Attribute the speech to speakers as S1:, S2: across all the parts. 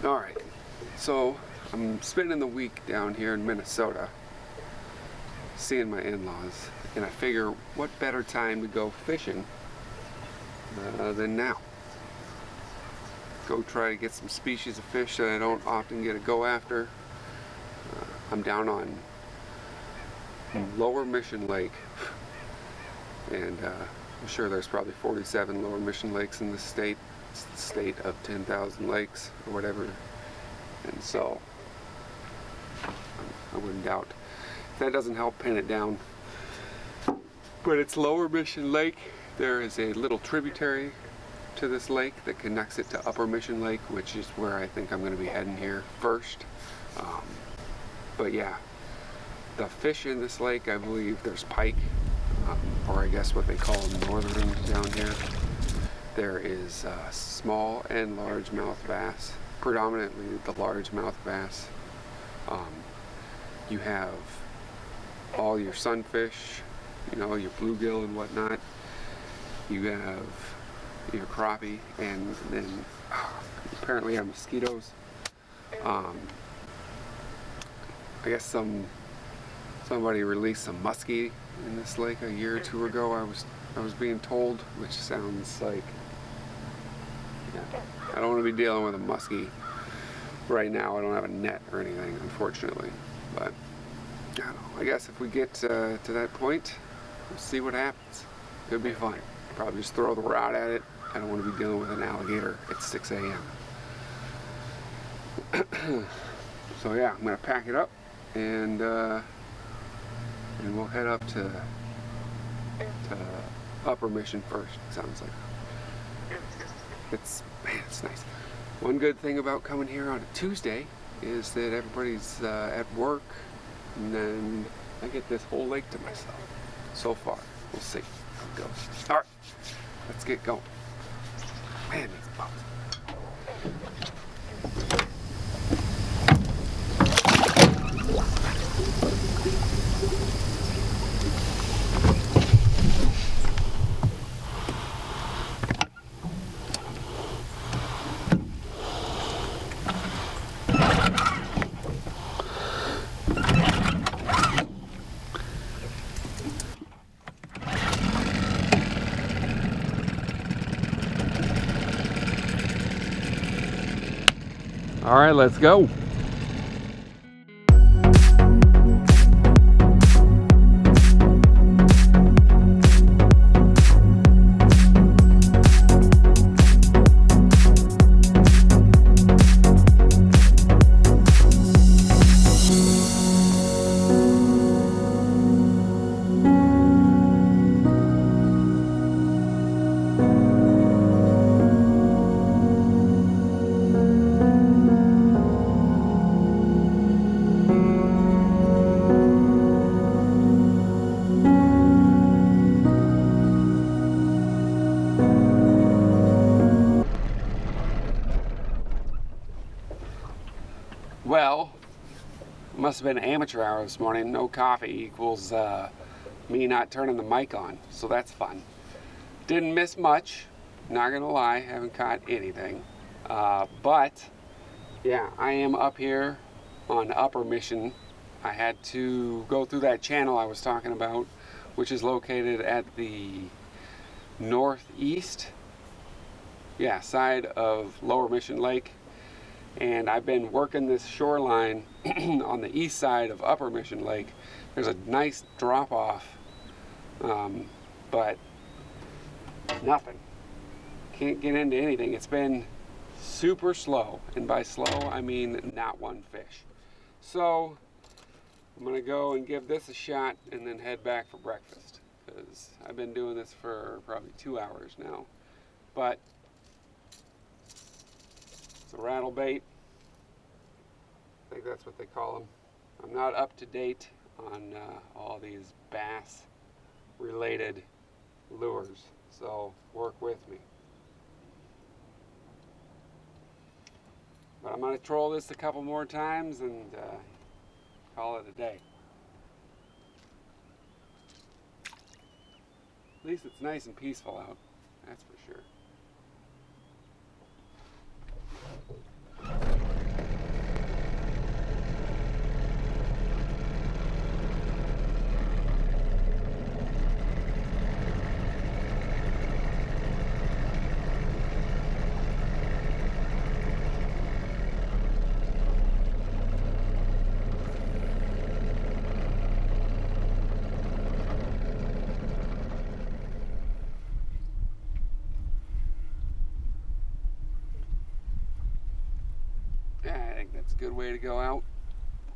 S1: Alright, so I'm spending the week down here in Minnesota seeing my in-laws, and I figure what better time to go fishing than now. Go try to get some species of fish that I don't often get to go after. I'm down on Lower Mission Lake, and I'm sure there's probably 47 Lower Mission Lakes in this state. It's the state of 10,000 lakes or whatever, and so I wouldn't doubt if that doesn't help pin it down. But it's Lower Mission Lake. There is a little tributary to this lake that connects it to Upper Mission Lake, which is where I think I'm going to be heading here first. But yeah, the fish in this lake, I believe there's pike, or I guess what they call northern down here. There is small and largemouth bass, predominantly the largemouth bass. You have all your sunfish, you know, your bluegill and whatnot. You have your crappie, and then apparently you have mosquitoes. I guess somebody released some muskie in this lake a year or two ago. I was being told, which sounds like, yeah, I don't want to be dealing with a muskie right now. I don't have a net or anything, unfortunately. But I don't know. I guess if we get to that point, we'll see what happens. Could be fun. Probably just throw the rod at it. I don't want to be dealing with an alligator at 6 a.m. So yeah, I'm gonna pack it up and we'll head up to Upper Mission first. It sounds like it's nice. One good thing about coming here on a Tuesday is that everybody's at work, and then I get this whole lake to myself. So far, we'll see how it goes. All right, let's get going. Man, these bugs. All right, let's go. Well, it must have been amateur hour this morning. No coffee equals me not turning the mic on, so that's fun. Didn't miss much, not gonna lie, haven't caught anything. But yeah, I am up here on Upper Mission. I had to go through that channel I was talking about, which is located at the northeast side of Lower Mission Lake. And I've been working this shoreline on the east side of Upper Mission Lake. There's a nice drop off, but nothing. Can't get into anything. It's been super slow, and by slow I mean not one fish. So I'm gonna go and give this a shot and then head back for breakfast, because I've been doing this for probably 2 hours now. But it's a rattle bait. I think that's what they call them. I'm not up to date on all these bass related lures, so work with me. But I'm going to troll this a couple more times and call it a day. At least it's nice and peaceful out, that's for sure. That's a good way to go out.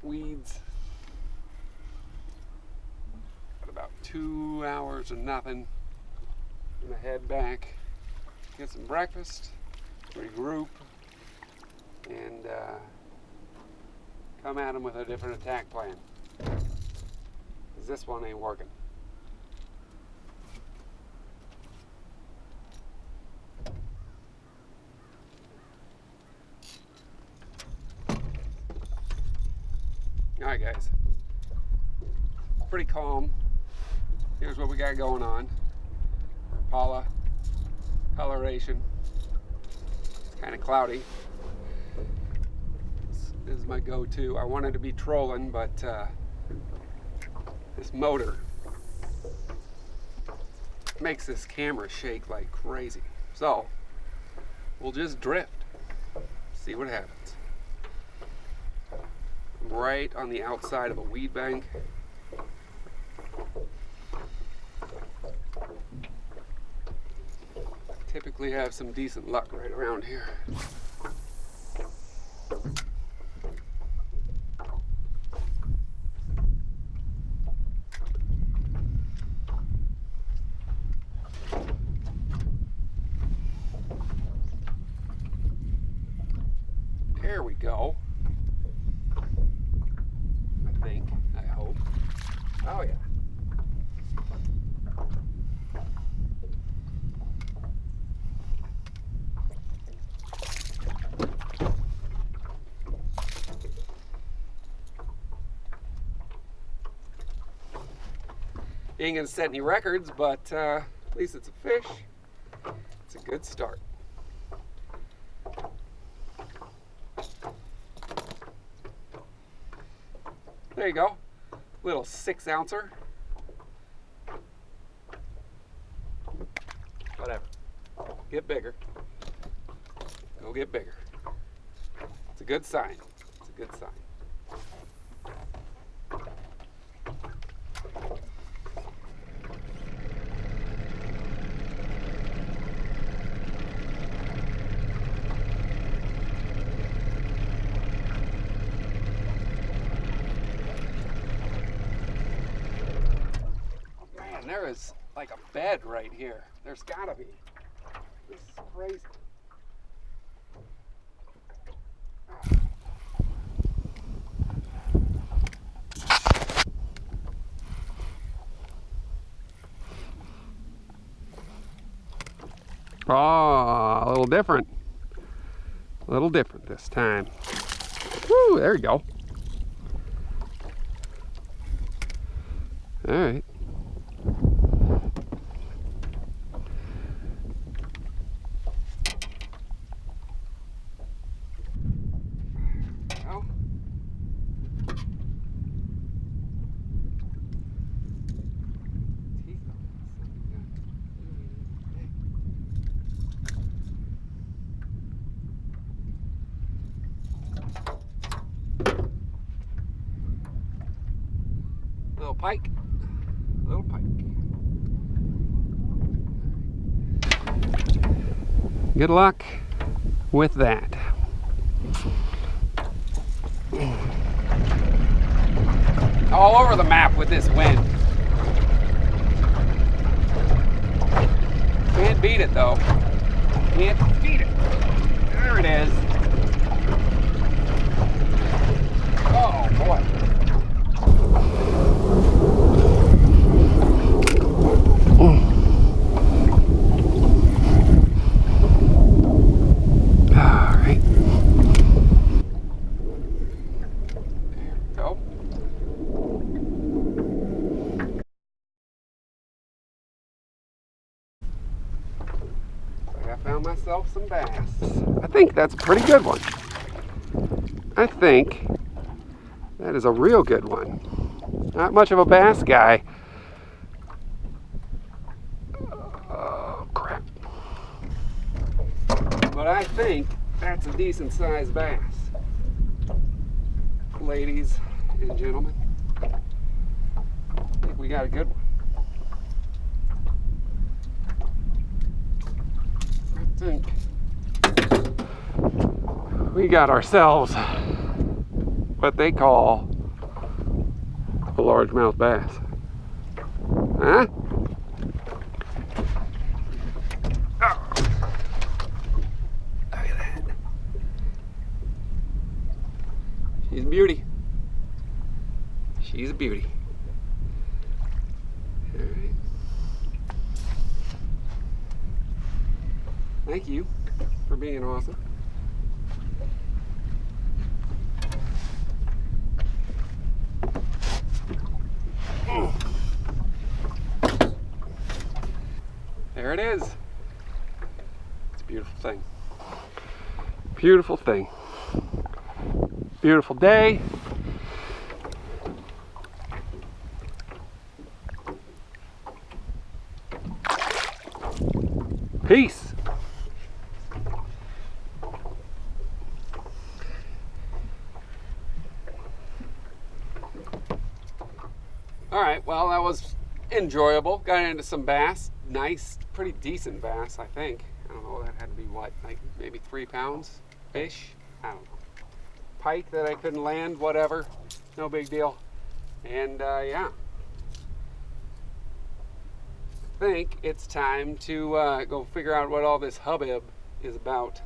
S1: Weeds. Got about 2 hours of nothing. I'm gonna head back, get some breakfast, regroup, and come at them with a different attack plan. Because this one ain't working. Alright guys, pretty calm. Here's what we got going on. Impala, coloration. It's kind of cloudy. This is my go-to. I wanted to be trolling, but this motor makes this camera shake like crazy. So, we'll just drift. See what happens. I'm right on the outside of a weed bank. Typically have some decent luck right around here. There we go. I think, I hope. Oh yeah. Ain't gonna set any records, but at least it's a fish. It's a good start. There you go. Little 6-ouncer. Whatever. Get bigger. Go get bigger. It's a good sign. It's a good sign. There is like a bed right here. There's gotta be. This is crazy. Oh, a little different. A little different this time. Woo, there you go. All right. Little pike. Little pike. Good luck with that. All over the map with this wind. Can't beat it though. Can't beat it. There it is. Oh boy. Myself some bass. I think that's a pretty good one. I think that is a real good one. Not much of a bass guy. Oh crap. But I think that's a decent sized bass. Ladies and gentlemen, I think we got a good one. I think we got ourselves what they call a largemouth bass. Huh? Oh. Look at that. She's a beauty. She's a beauty. All right. Thank you for being awesome. There it is. It's a beautiful thing. Beautiful thing. Beautiful day. Peace. All right, well, that was enjoyable. Got into some bass. Nice, pretty decent bass, I think. I don't know, that had to be what, like maybe 3 pounds-ish? I don't know. Pike that I couldn't land, whatever. No big deal. And yeah. I think it's time to go figure out what all this hubbub is about.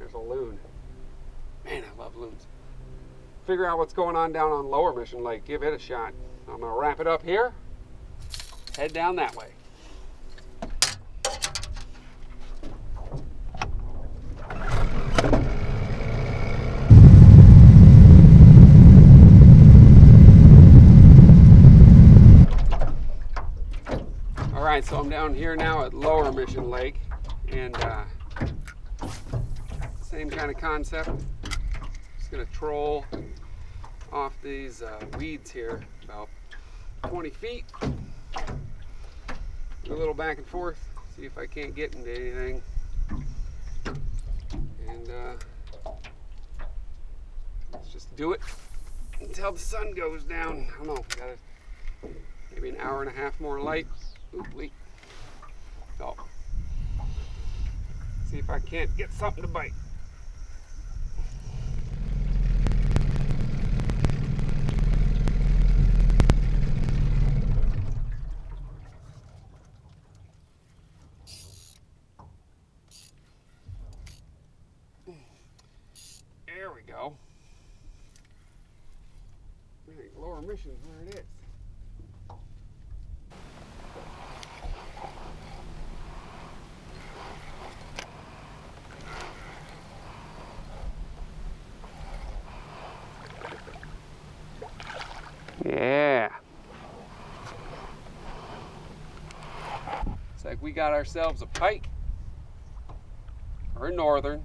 S1: There's a loon. Man, I love loons. Figure out what's going on down on Lower Mission Lake. Give it a shot. I'm gonna wrap it up here. Head down that way. All right, so I'm down here now at Lower Mission Lake, and same kind of concept. Just gonna troll off these weeds here about 20 feet. Do a little back and forth, see if I can't get into anything. And let's just do it until the sun goes down. I don't know, got maybe an hour and a half more light. Ooh, wait. So, see if I can't get something to bite. There we go. I think Lower Mission is where it is. Yeah. It's like we got ourselves a pike or a northern.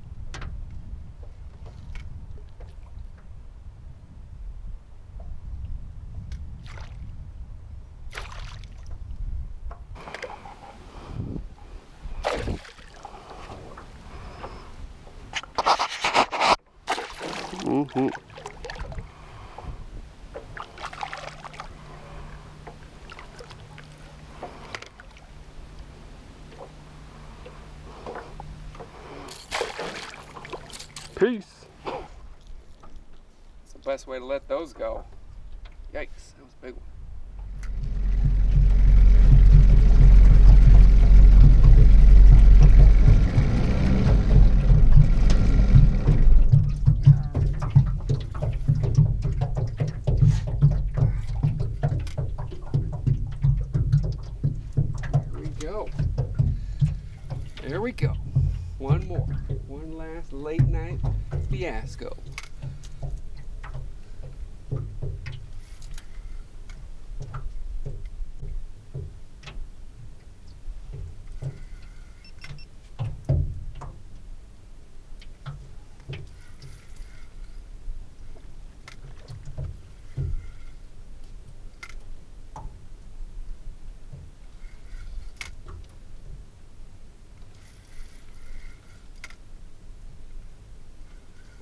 S1: Mm-hmm. Peace. It's the best way to let those go. Yikes, that was a big one. There we go. One more. One last late night fiasco.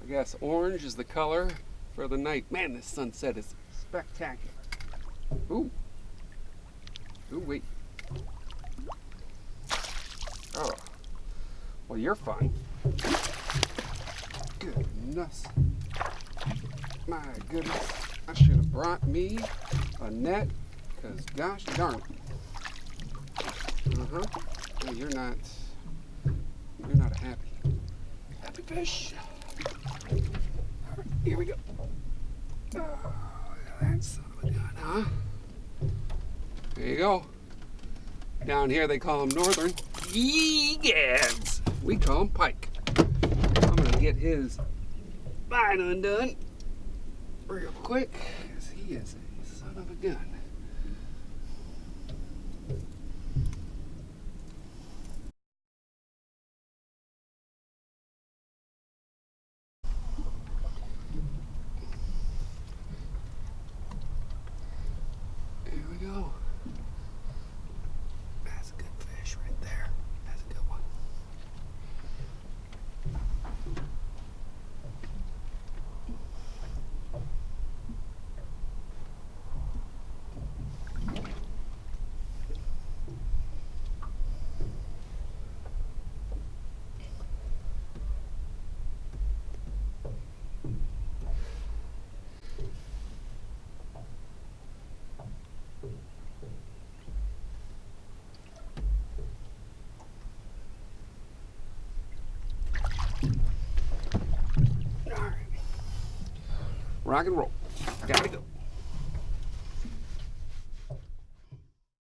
S1: I guess orange is the color for the night. Man, this sunset is spectacular. Ooh. Ooh, wait. Oh. Well, you're fine. Goodness. My goodness, I should have brought me a net, because gosh darn it. Hey, you're not a happy fish. All right, here we go. Oh, that son of a gun, huh? There you go. Down here they call them northern egads. We call them pike. I'm gonna get his line undone real quick, because he is a son of a gun. Here we go. That's a good fish right there. That's a good one. All right. Rock and roll. Gotta go.